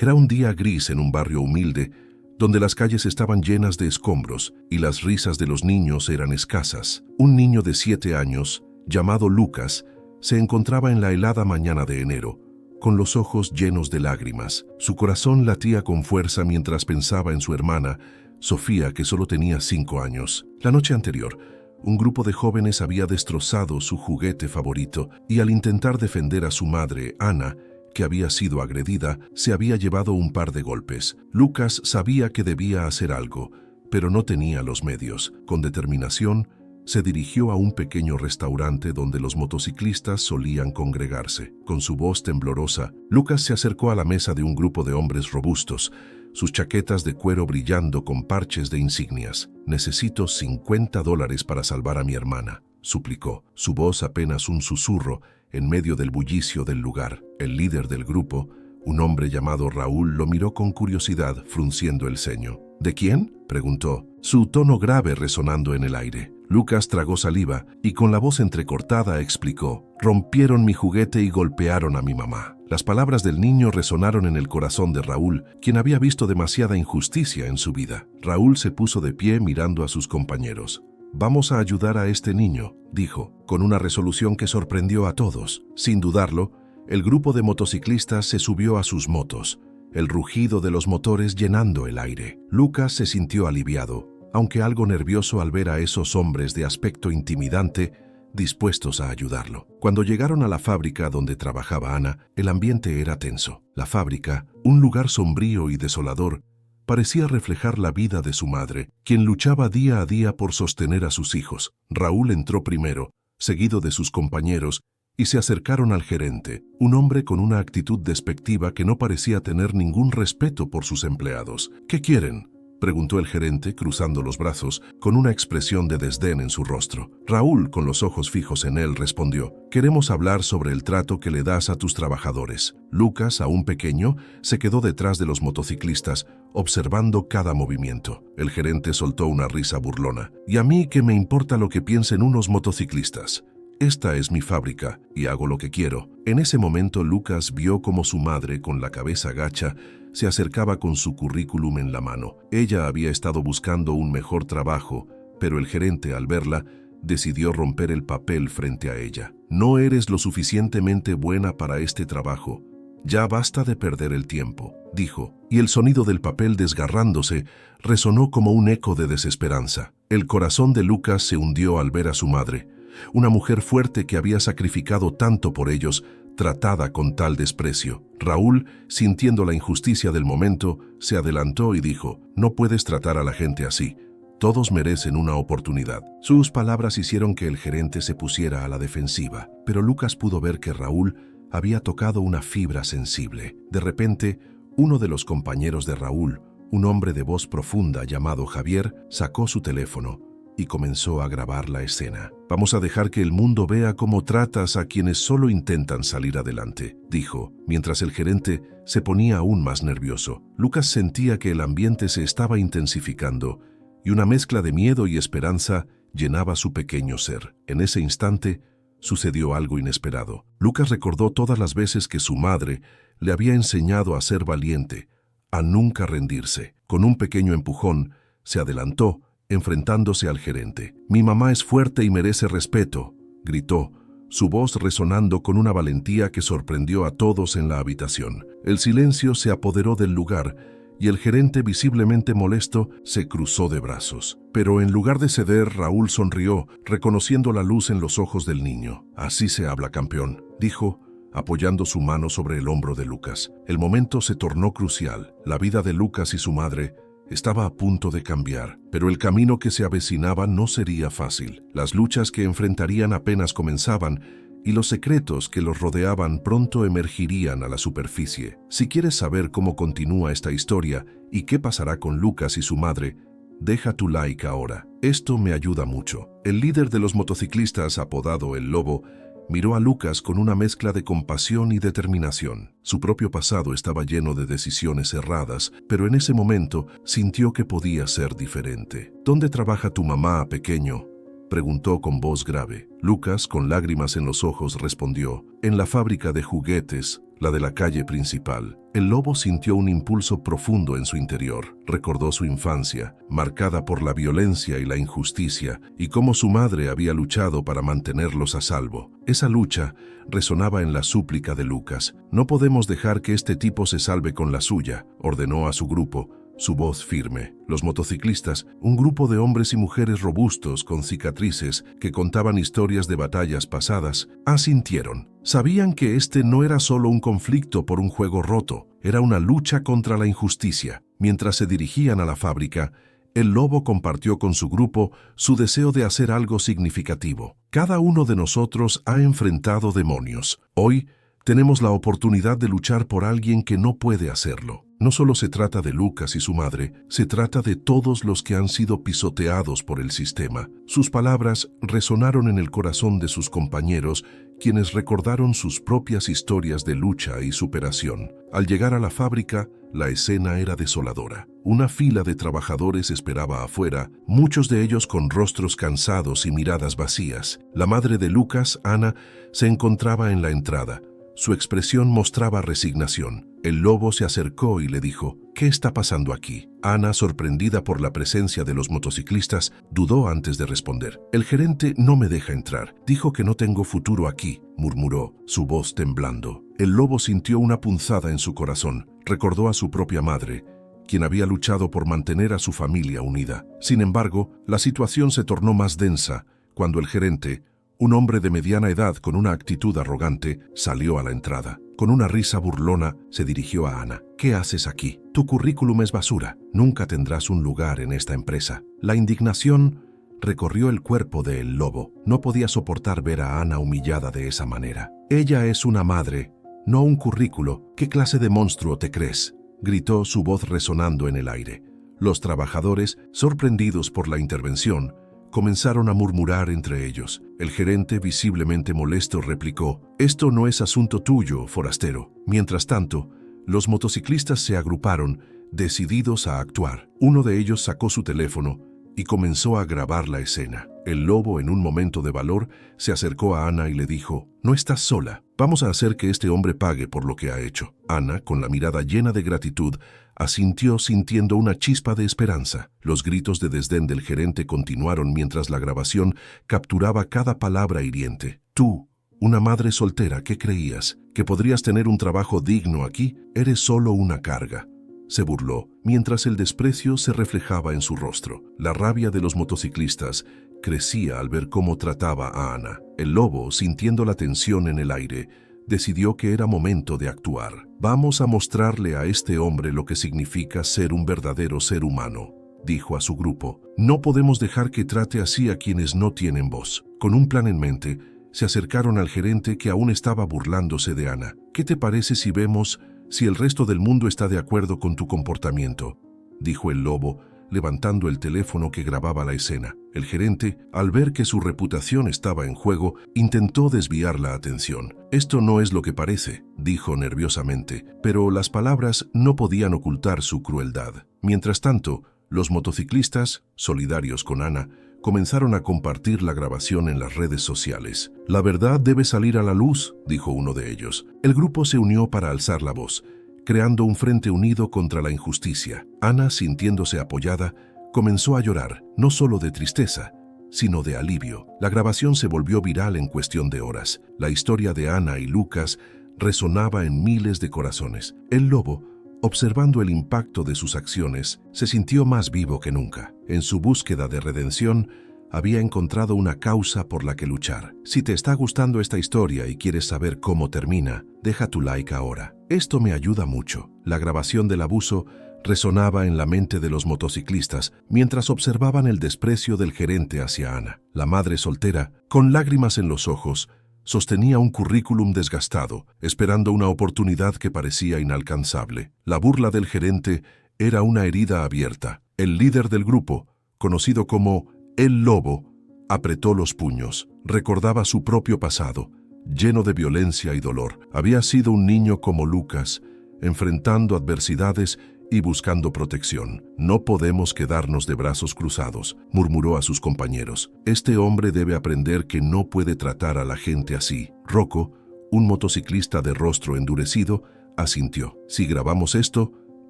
Era un día gris en un barrio humilde, donde las calles estaban llenas de escombros y las risas de los niños eran escasas. Un niño de 7 años, llamado Lucas, se encontraba en la helada mañana de enero, con los ojos llenos de lágrimas. Su corazón latía con fuerza mientras pensaba en su hermana, Sofía, que solo tenía 5 años. La noche anterior, un grupo de jóvenes había destrozado su juguete favorito y al intentar defender a su madre, Ana, que había sido agredida, se había llevado un par de golpes. Lucas sabía que debía hacer algo, pero no tenía los medios. Con determinación, se dirigió a un pequeño restaurante donde los motociclistas solían congregarse. Con su voz temblorosa, Lucas se acercó a la mesa de un grupo de hombres robustos, sus chaquetas de cuero brillando con parches de insignias. «Necesito $50 para salvar a mi hermana», suplicó, su voz apenas un susurro en medio del bullicio del lugar. El líder del grupo, un hombre llamado Raúl, lo miró con curiosidad, frunciendo el ceño. «¿De quién?», preguntó, su tono grave resonando en el aire. Lucas tragó saliva y con la voz entrecortada explicó: «Rompieron mi juguete y golpearon a mi mamá». Las palabras del niño resonaron en el corazón de Raúl, quien había visto demasiada injusticia en su vida. Raúl se puso de pie mirando a sus compañeros. «Vamos a ayudar a este niño», dijo, con una resolución que sorprendió a todos. Sin dudarlo, el grupo de motociclistas se subió a sus motos, el rugido de los motores llenando el aire. Lucas se sintió aliviado, aunque algo nervioso al ver a esos hombres de aspecto intimidante dispuestos a ayudarlo. Cuando llegaron a la fábrica donde trabajaba Ana, el ambiente era tenso. La fábrica, un lugar sombrío y desolador, parecía reflejar la vida de su madre, quien luchaba día a día por sostener a sus hijos. Raúl entró primero, seguido de sus compañeros, y se acercaron al gerente, un hombre con una actitud despectiva que no parecía tener ningún respeto por sus empleados. «¿Qué quieren?», preguntó el gerente, cruzando los brazos, con una expresión de desdén en su rostro. Raúl, con los ojos fijos en él, respondió: «Queremos hablar sobre el trato que le das a tus trabajadores». Lucas, aún pequeño, se quedó detrás de los motociclistas, observando cada movimiento. El gerente soltó una risa burlona. «¿Y a mí qué me importa lo que piensen unos motociclistas? Esta es mi fábrica y hago lo que quiero». En ese momento Lucas vio cómo su madre, con la cabeza gacha, se acercaba con su currículum en la mano. Ella había estado buscando un mejor trabajo, pero el gerente, al verla, decidió romper el papel frente a ella. «No eres lo suficientemente buena para este trabajo. Ya basta de perder el tiempo», dijo, y el sonido del papel desgarrándose resonó como un eco de desesperanza. El corazón de Lucas se hundió al ver a su madre, una mujer fuerte que había sacrificado tanto por ellos, tratada con tal desprecio. Raúl, sintiendo la injusticia del momento, se adelantó y dijo: «No puedes tratar a la gente así. Todos merecen una oportunidad». Sus palabras hicieron que el gerente se pusiera a la defensiva, pero Lucas pudo ver que Raúl había tocado una fibra sensible. De repente, uno de los compañeros de Raúl, un hombre de voz profunda llamado Javier, sacó su teléfono y comenzó a grabar la escena. «Vamos a dejar que el mundo vea cómo tratas a quienes solo intentan salir adelante», dijo, mientras el gerente se ponía aún más nervioso. Lucas sentía que el ambiente se estaba intensificando y una mezcla de miedo y esperanza llenaba su pequeño ser. En ese instante, sucedió algo inesperado. Lucas recordó todas las veces que su madre le había enseñado a ser valiente, a nunca rendirse. Con un pequeño empujón, se adelantó, enfrentándose al gerente. «Mi mamá es fuerte y merece respeto», gritó, su voz resonando con una valentía que sorprendió a todos en la habitación. El silencio se apoderó del lugar y el gerente, visiblemente molesto, se cruzó de brazos. Pero en lugar de ceder, Raúl sonrió, reconociendo la luz en los ojos del niño. «Así se habla, campeón», dijo, apoyando su mano sobre el hombro de Lucas. El momento se tornó crucial. La vida de Lucas y su madre estaba a punto de cambiar, pero el camino que se avecinaba no sería fácil. Las luchas que enfrentarían apenas comenzaban y los secretos que los rodeaban pronto emergirían a la superficie. Si quieres saber cómo continúa esta historia y qué pasará con Lucas y su madre, deja tu like ahora. Esto me ayuda mucho. El líder de los motociclistas, apodado El Lobo, miró a Lucas con una mezcla de compasión y determinación. Su propio pasado estaba lleno de decisiones erradas, pero en ese momento sintió que podía ser diferente. «¿Dónde trabaja tu mamá, pequeño?», preguntó con voz grave. Lucas, con lágrimas en los ojos, respondió: en la fábrica de juguetes, la de la calle principal. El lobo sintió un impulso profundo en su interior. Recordó su infancia, marcada por la violencia y la injusticia, y cómo su madre había luchado para mantenerlos a salvo. Esa lucha resonaba en la súplica de Lucas. No podemos dejar que este tipo se salve con la suya, ordenó a su grupo, su voz firme. Los motociclistas, un grupo de hombres y mujeres robustos con cicatrices que contaban historias de batallas pasadas, asintieron. Sabían que este no era solo un conflicto por un juego roto, era una lucha contra la injusticia. Mientras se dirigían a la fábrica, el lobo compartió con su grupo su deseo de hacer algo significativo. Cada uno de nosotros ha enfrentado demonios. Hoy tenemos la oportunidad de luchar por alguien que no puede hacerlo. No solo se trata de Lucas y su madre, se trata de todos los que han sido pisoteados por el sistema. Sus palabras resonaron en el corazón de sus compañeros, quienes recordaron sus propias historias de lucha y superación. Al llegar a la fábrica, la escena era desoladora. Una fila de trabajadores esperaba afuera, muchos de ellos con rostros cansados y miradas vacías. La madre de Lucas, Ana, se encontraba en la entrada. Su expresión mostraba resignación. El lobo se acercó y le dijo: ¿qué está pasando aquí? Ana, sorprendida por la presencia de los motociclistas, dudó antes de responder. El gerente no me deja entrar. Dijo que no tengo futuro aquí, murmuró, su voz temblando. El lobo sintió una punzada en su corazón. Recordó a su propia madre, quien había luchado por mantener a su familia unida. Sin embargo, la situación se tornó más densa cuando el gerente, un hombre de mediana edad con una actitud arrogante, salió a la entrada. Con una risa burlona, se dirigió a Ana. ¿Qué haces aquí? Tu currículum es basura. Nunca tendrás un lugar en esta empresa. La indignación recorrió el cuerpo del lobo. No podía soportar ver a Ana humillada de esa manera. Ella es una madre, no un currículo. ¿Qué clase de monstruo te crees?, gritó, su voz resonando en el aire. Los trabajadores, sorprendidos por la intervención, comenzaron a murmurar entre ellos. El gerente, visiblemente molesto, replicó: «Esto no es asunto tuyo, forastero». Mientras tanto, los motociclistas se agruparon, decididos a actuar. Uno de ellos sacó su teléfono y comenzó a grabar la escena. El lobo, en un momento de valor, se acercó a Ana y le dijo: «No estás sola. Vamos a hacer que este hombre pague por lo que ha hecho». Ana, con la mirada llena de gratitud, asintió, sintiendo una chispa de esperanza. Los gritos de desdén del gerente continuaron mientras la grabación capturaba cada palabra hiriente. «Tú, una madre soltera, ¿qué creías? ¿Que podrías tener un trabajo digno aquí? Eres solo una carga», se burló, mientras el desprecio se reflejaba en su rostro. La rabia de los motociclistas crecía al ver cómo trataba a Ana. El lobo, sintiendo la tensión en el aire, decidió que era momento de actuar. «Vamos a mostrarle a este hombre lo que significa ser un verdadero ser humano», dijo a su grupo. «No podemos dejar que trate así a quienes no tienen voz». Con un plan en mente, se acercaron al gerente, que aún estaba burlándose de Ana. «¿Qué te parece si vemos si el resto del mundo está de acuerdo con tu comportamiento?», dijo el lobo, levantando el teléfono que grababa la escena. El gerente, al ver que su reputación estaba en juego, intentó desviar la atención. «Esto no es lo que parece», dijo nerviosamente, pero las palabras no podían ocultar su crueldad. Mientras tanto, los motociclistas, solidarios con Ana, comenzaron a compartir la grabación en las redes sociales. «La verdad debe salir a la luz», dijo uno de ellos. El grupo se unió para alzar la voz, creando un frente unido contra la injusticia. Ana, sintiéndose apoyada, comenzó a llorar, no solo de tristeza, sino de alivio. La grabación se volvió viral en cuestión de horas. La historia de Ana y Lucas resonaba en miles de corazones. El lobo, observando el impacto de sus acciones, se sintió más vivo que nunca. En su búsqueda de redención, había encontrado una causa por la que luchar. Si te está gustando esta historia y quieres saber cómo termina, deja tu like ahora. Esto me ayuda mucho. La grabación del abuso resonaba en la mente de los motociclistas mientras observaban el desprecio del gerente hacia Ana. La madre soltera, con lágrimas en los ojos, sostenía un currículum desgastado, esperando una oportunidad que parecía inalcanzable. La burla del gerente era una herida abierta. El líder del grupo, conocido como el lobo, apretó los puños. Recordaba su propio pasado, lleno de violencia y dolor. Había sido un niño como Lucas, enfrentando adversidades y buscando protección. No podemos quedarnos de brazos cruzados, murmuró a sus compañeros. Este hombre debe aprender que no puede tratar a la gente así. Rocco, un motociclista de rostro endurecido, asintió. Si grabamos esto,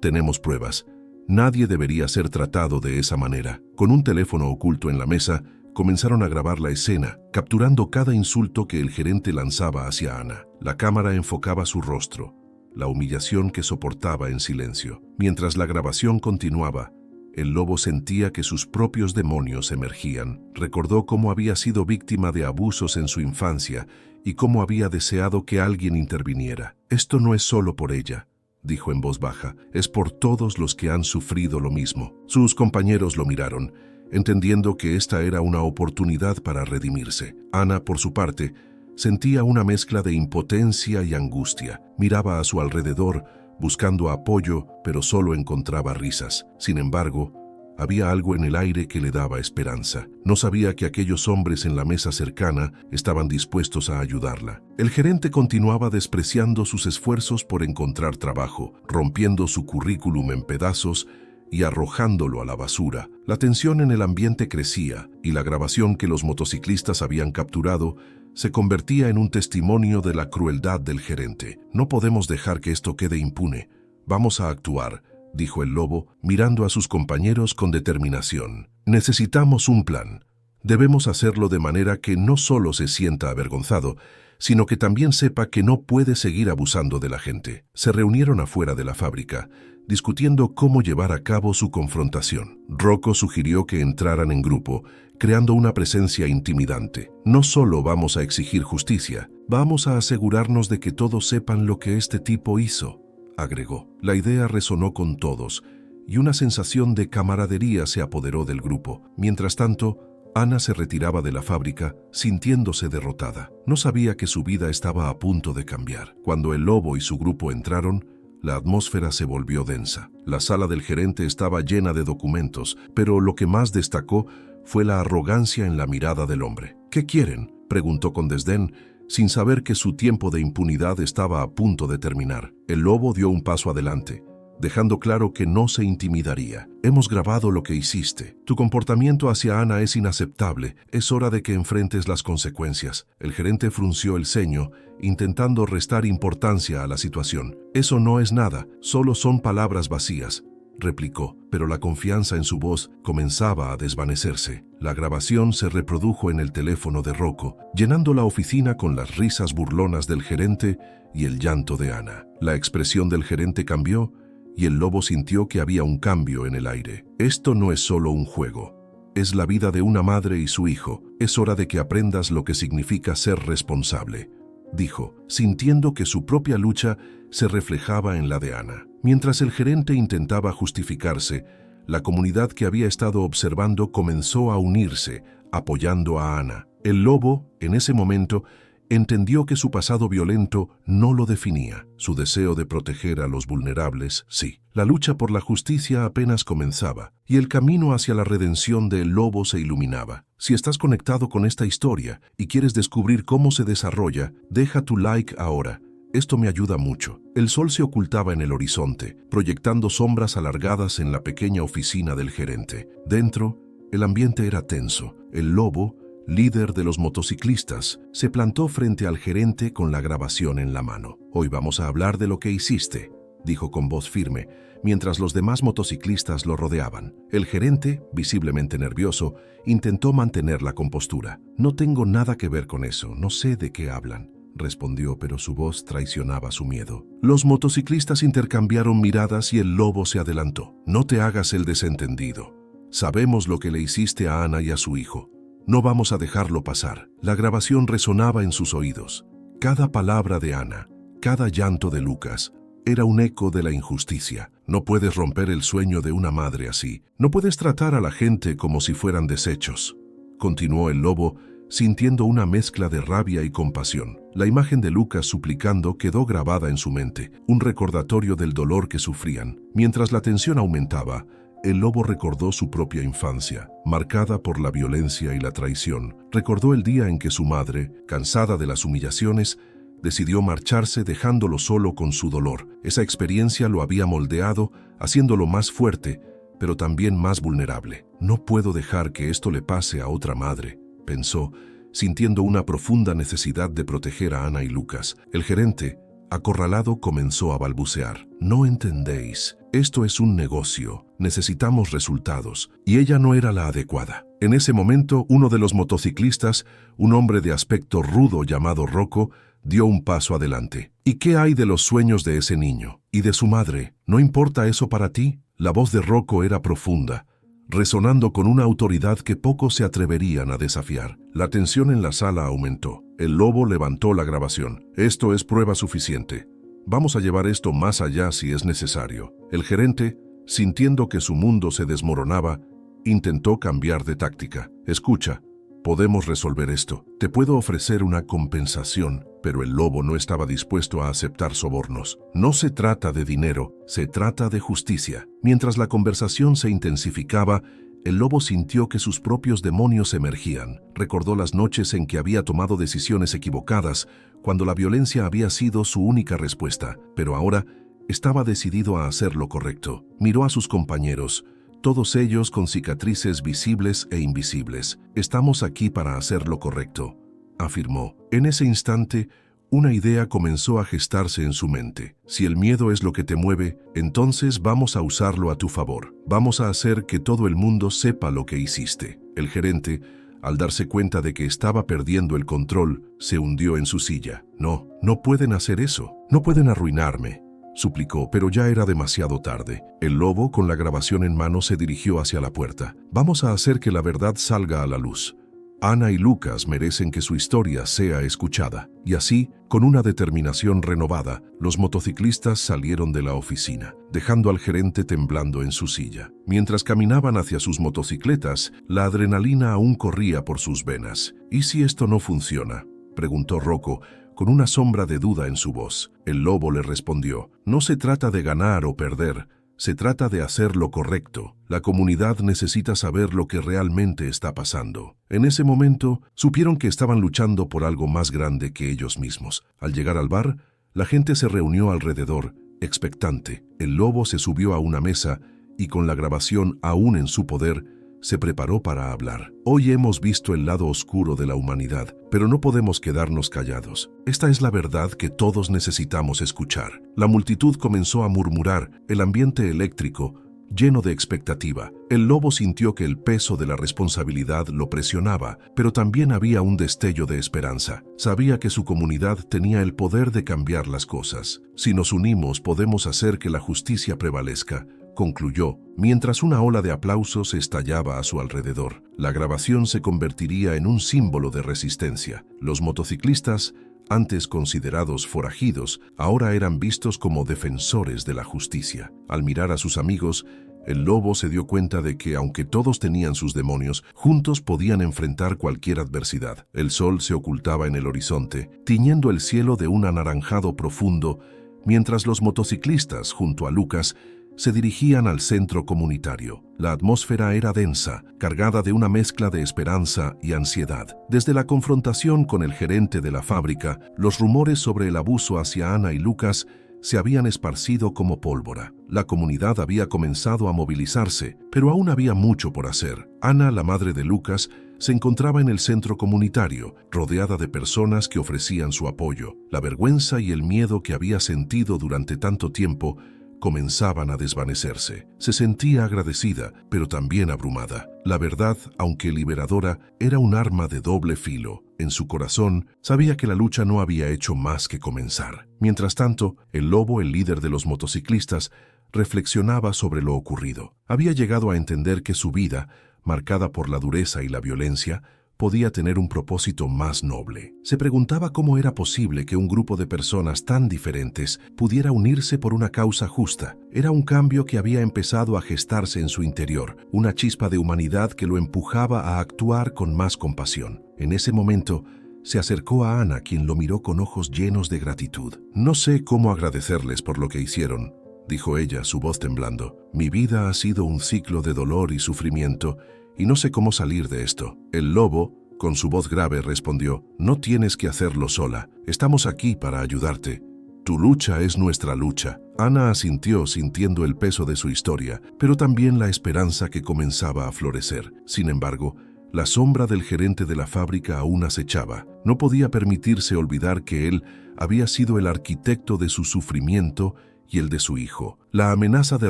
tenemos pruebas. Nadie debería ser tratado de esa manera. Con un teléfono oculto en la mesa, comenzaron a grabar la escena, capturando cada insulto que el gerente lanzaba hacia Ana. La cámara enfocaba su rostro, la humillación que soportaba en silencio. Mientras la grabación continuaba, el lobo sentía que sus propios demonios emergían. Recordó cómo había sido víctima de abusos en su infancia y cómo había deseado que alguien interviniera. Esto no es solo por ella, dijo en voz baja, es por todos los que han sufrido lo mismo. Sus compañeros lo miraron, entendiendo que esta era una oportunidad para redimirse. Ana, por su parte, sentía una mezcla de impotencia y angustia. Miraba a su alrededor, buscando apoyo, pero solo encontraba risas. Sin embargo, había algo en el aire que le daba esperanza. No sabía que aquellos hombres en la mesa cercana estaban dispuestos a ayudarla. El gerente continuaba despreciando sus esfuerzos por encontrar trabajo, rompiendo su currículum en pedazos y arrojándolo a la basura. La tensión en el ambiente crecía y la grabación que los motociclistas habían capturado se convertía en un testimonio de la crueldad del gerente. No podemos dejar que esto quede impune. Vamos a actuar, dijo el lobo, mirando a sus compañeros con determinación. Necesitamos un plan. Debemos hacerlo de manera que no solo se sienta avergonzado, sino que también sepa que no puede seguir abusando de la gente. Se reunieron afuera de la fábrica, discutiendo cómo llevar a cabo su confrontación. Rocco sugirió que entraran en grupo, creando una presencia intimidante. No solo vamos a exigir justicia, vamos a asegurarnos de que todos sepan lo que este tipo hizo, agregó. La idea resonó con todos, y una sensación de camaradería se apoderó del grupo. Mientras tanto, Ana se retiraba de la fábrica, sintiéndose derrotada. No sabía que su vida estaba a punto de cambiar. Cuando el lobo y su grupo entraron, la atmósfera se volvió densa. La sala del gerente estaba llena de documentos, pero lo que más destacó fue la arrogancia en la mirada del hombre. ¿Qué quieren?, preguntó con desdén, sin saber que su tiempo de impunidad estaba a punto de terminar. El lobo dio un paso adelante, dejando claro que no se intimidaría. Hemos grabado lo que hiciste. Tu comportamiento hacia Ana es inaceptable. Es hora de que enfrentes las consecuencias. El gerente frunció el ceño, intentando restar importancia a la situación. Eso no es nada, solo son palabras vacías, replicó, pero la confianza en su voz comenzaba a desvanecerse. La grabación se reprodujo en el teléfono de Rocco, llenando la oficina con las risas burlonas del gerente y el llanto de Ana. La expresión del gerente cambió, y el lobo sintió que había un cambio en el aire. Esto no es solo un juego. Es la vida de una madre y su hijo. Es hora de que aprendas lo que significa ser responsable, dijo, sintiendo que su propia lucha se reflejaba en la de Ana. Mientras el gerente intentaba justificarse, la comunidad que había estado observando comenzó a unirse, apoyando a Ana. El lobo, en ese momento, entendió que su pasado violento no lo definía. Su deseo de proteger a los vulnerables, sí. La lucha por la justicia apenas comenzaba, y el camino hacia la redención del lobo se iluminaba. Si estás conectado con esta historia y quieres descubrir cómo se desarrolla, deja tu like ahora. Esto me ayuda mucho. El sol se ocultaba en el horizonte, proyectando sombras alargadas en la pequeña oficina del gerente. Dentro, el ambiente era tenso. El lobo, líder de los motociclistas, se plantó frente al gerente con la grabación en la mano. Hoy vamos a hablar de lo que hiciste, dijo con voz firme, mientras los demás motociclistas lo rodeaban. El gerente, visiblemente nervioso, intentó mantener la compostura. No tengo nada que ver con eso, no sé de qué hablan, respondió, pero su voz traicionaba su miedo. Los motociclistas intercambiaron miradas y el lobo se adelantó. No te hagas el desentendido. Sabemos lo que le hiciste a Ana y a su hijo. No vamos a dejarlo pasar. La grabación resonaba en sus oídos. Cada palabra de Ana, cada llanto de Lucas, era un eco de la injusticia. No puedes romper el sueño de una madre así. No puedes tratar a la gente como si fueran desechos. Continuó el lobo, sintiendo una mezcla de rabia y compasión. La imagen de Lucas suplicando quedó grabada en su mente, un recordatorio del dolor que sufrían. Mientras la tensión aumentaba, el lobo recordó su propia infancia, marcada por la violencia y la traición. Recordó el día en que su madre, cansada de las humillaciones, Decidió marcharse dejándolo solo con su dolor. Esa experiencia lo había moldeado, haciéndolo más fuerte, pero también más vulnerable. No puedo dejar que esto le pase a otra madre, pensó, sintiendo una profunda necesidad de proteger a Ana y Lucas. El gerente, acorralado, comenzó a balbucear. No entendéis. Esto es un negocio. Necesitamos resultados. Y ella no era la adecuada. En ese momento, uno de los motociclistas, un hombre de aspecto rudo llamado Rocco, dio un paso adelante. ¿Y qué hay de los sueños de ese niño? ¿Y de su madre? ¿No importa eso para ti? La voz de Rocco era profunda, resonando con una autoridad que pocos se atreverían a desafiar. La tensión en la sala aumentó. El lobo levantó la grabación. Esto es prueba suficiente. Vamos a llevar esto más allá si es necesario. El gerente, sintiendo que su mundo se desmoronaba, intentó cambiar de táctica. Escucha, podemos resolver esto. Te puedo ofrecer una compensación, pero el lobo no estaba dispuesto a aceptar sobornos. No se trata de dinero, se trata de justicia. Mientras la conversación se intensificaba, el lobo sintió que sus propios demonios emergían. Recordó las noches en que había tomado decisiones equivocadas, cuando la violencia había sido su única respuesta, pero ahora estaba decidido a hacer lo correcto. Miró a sus compañeros, todos ellos con cicatrices visibles e invisibles. Estamos aquí para hacer lo correcto, afirmó. En ese instante, una idea comenzó a gestarse en su mente. Si el miedo es lo que te mueve, entonces vamos a usarlo a tu favor. Vamos a hacer que todo el mundo sepa lo que hiciste. El gerente, al darse cuenta de que estaba perdiendo el control, se hundió en su silla. No, no pueden hacer eso. No pueden arruinarme, suplicó, pero ya era demasiado tarde. El lobo, con la grabación en mano, se dirigió hacia la puerta. Vamos a hacer que la verdad salga a la luz. Ana y Lucas merecen que su historia sea escuchada. Y así, con una determinación renovada, los motociclistas salieron de la oficina, dejando al gerente temblando en su silla. Mientras caminaban hacia sus motocicletas, la adrenalina aún corría por sus venas. ¿Y si esto no funciona?, preguntó Rocco, con una sombra de duda en su voz. El lobo le respondió: no se trata de ganar o perder, se trata de hacer lo correcto. La comunidad necesita saber lo que realmente está pasando. En ese momento, supieron que estaban luchando por algo más grande que ellos mismos. Al llegar al bar, la gente se reunió alrededor, expectante. El lobo se subió a una mesa y, con la grabación aún en su poder, se preparó para hablar. Hoy hemos visto el lado oscuro de la humanidad, pero no podemos quedarnos callados. Esta es la verdad que todos necesitamos escuchar. La multitud comenzó a murmurar, el ambiente eléctrico, lleno de expectativa. El lobo sintió que el peso de la responsabilidad lo presionaba, pero también había un destello de esperanza. Sabía que su comunidad tenía el poder de cambiar las cosas. Si nos unimos, podemos hacer que la justicia prevalezca, concluyó, mientras una ola de aplausos estallaba a su alrededor. La grabación se convertiría en un símbolo de resistencia. Los motociclistas, antes considerados forajidos, ahora eran vistos como defensores de la justicia. Al mirar a sus amigos, el lobo se dio cuenta de que, aunque todos tenían sus demonios, juntos podían enfrentar cualquier adversidad. El sol se ocultaba en el horizonte, tiñendo el cielo de un anaranjado profundo, mientras los motociclistas, junto a Lucas, se dirigían al centro comunitario. La atmósfera era densa, cargada de una mezcla de esperanza y ansiedad. Desde la confrontación con el gerente de la fábrica, los rumores sobre el abuso hacia Ana y Lucas se habían esparcido como pólvora. La comunidad había comenzado a movilizarse, pero aún había mucho por hacer. Ana, la madre de Lucas, se encontraba en el centro comunitario, rodeada de personas que ofrecían su apoyo. La vergüenza y el miedo que había sentido durante tanto tiempo comenzaban a desvanecerse. Se sentía agradecida, pero también abrumada. La verdad, aunque liberadora, era un arma de doble filo. En su corazón, sabía que la lucha no había hecho más que comenzar. Mientras tanto, el lobo, el líder de los motociclistas, reflexionaba sobre lo ocurrido. Había llegado a entender que su vida, marcada por la dureza y la violencia, podía tener un propósito más noble. Se preguntaba cómo era posible que un grupo de personas tan diferentes pudiera unirse por una causa justa. Era un cambio que había empezado a gestarse en su interior, una chispa de humanidad que lo empujaba a actuar con más compasión. En ese momento, se acercó a Ana, quien lo miró con ojos llenos de gratitud. «No sé cómo agradecerles por lo que hicieron», dijo ella, su voz temblando. «Mi vida ha sido un ciclo de dolor y sufrimiento, y no sé cómo salir de esto». El lobo, Con su voz grave respondió, «No tienes que hacerlo sola. Estamos aquí para ayudarte. Tu lucha es nuestra lucha». Ana asintió sintiendo el peso de su historia, pero también la esperanza que comenzaba a florecer. Sin embargo, la sombra del gerente de la fábrica aún acechaba. No podía permitirse olvidar que él había sido el arquitecto de su sufrimiento y el de su hijo. La amenaza de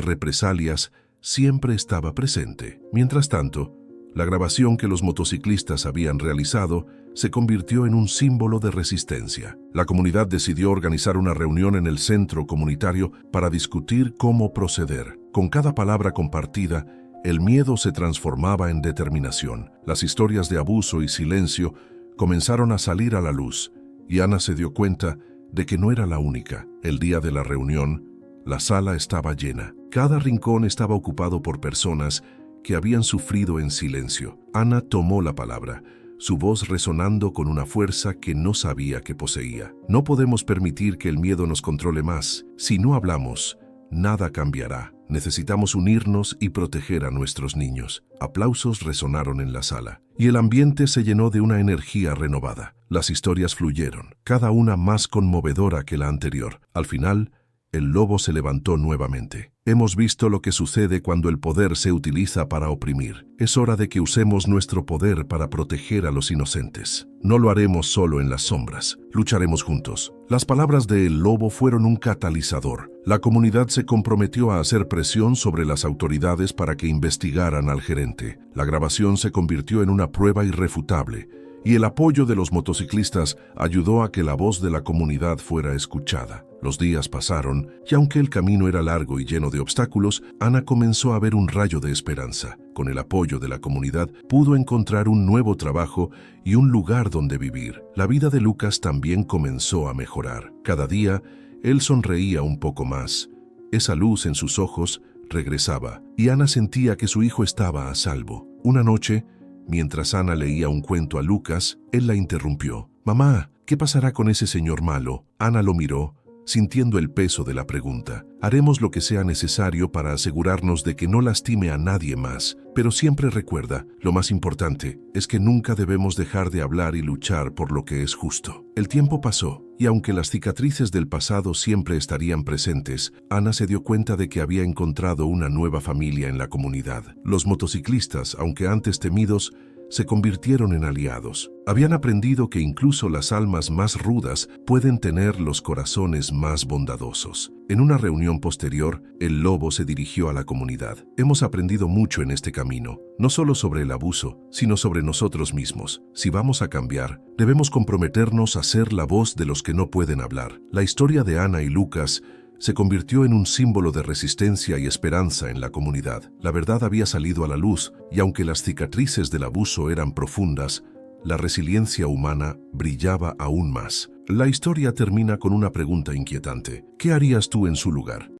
represalias siempre estaba presente. Mientras tanto, la grabación que los motociclistas habían realizado se convirtió en un símbolo de resistencia. La comunidad decidió organizar una reunión en el centro comunitario para discutir cómo proceder. Con cada palabra compartida, el miedo se transformaba en determinación. Las historias de abuso y silencio comenzaron a salir a la luz, y Ana se dio cuenta de que no era la única. El día de la reunión, la sala estaba llena. Cada rincón estaba ocupado por personas que habían sufrido en silencio. Ana tomó la palabra, su voz resonando con una fuerza que no sabía que poseía. No podemos permitir que el miedo nos controle más. Si no hablamos, nada cambiará. Necesitamos unirnos y proteger a nuestros niños. Aplausos resonaron en la sala, y el ambiente se llenó de una energía renovada. Las historias fluyeron, cada una más conmovedora que la anterior. Al final, el lobo se levantó nuevamente. Hemos visto lo que sucede cuando el poder se utiliza para oprimir. Es hora de que usemos nuestro poder para proteger a los inocentes. No lo haremos solo en las sombras. Lucharemos juntos. Las palabras de El Lobo fueron un catalizador. La comunidad se comprometió a hacer presión sobre las autoridades para que investigaran al gerente. La grabación se convirtió en una prueba irrefutable, y el apoyo de los motociclistas ayudó a que la voz de la comunidad fuera escuchada. Los días pasaron, y aunque el camino era largo y lleno de obstáculos, Ana comenzó a ver un rayo de esperanza. Con el apoyo de la comunidad, pudo encontrar un nuevo trabajo y un lugar donde vivir. La vida de Lucas también comenzó a mejorar. Cada día, él sonreía un poco más. Esa luz en sus ojos regresaba, y Ana sentía que su hijo estaba a salvo. Una noche, mientras Ana leía un cuento a Lucas, él la interrumpió. «Mamá, ¿qué pasará con ese señor malo?» Ana lo miró, sintiendo el peso de la pregunta. «Haremos lo que sea necesario para asegurarnos de que no lastime a nadie más, pero siempre recuerda, lo más importante es que nunca debemos dejar de hablar y luchar por lo que es justo». El tiempo pasó, y aunque las cicatrices del pasado siempre estarían presentes, Ana se dio cuenta de que había encontrado una nueva familia en la comunidad. Los motociclistas, aunque antes temidos, se convirtieron en aliados. Habían aprendido que incluso las almas más rudas pueden tener los corazones más bondadosos. En una reunión posterior, el lobo se dirigió a la comunidad. «Hemos aprendido mucho en este camino, no solo sobre el abuso, sino sobre nosotros mismos. Si vamos a cambiar, debemos comprometernos a ser la voz de los que no pueden hablar». La historia de Ana y Lucas se convirtió en un símbolo de resistencia y esperanza en la comunidad. La verdad había salido a la luz, y aunque las cicatrices del abuso eran profundas, la resiliencia humana brillaba aún más. La historia termina con una pregunta inquietante. ¿Qué harías tú en su lugar?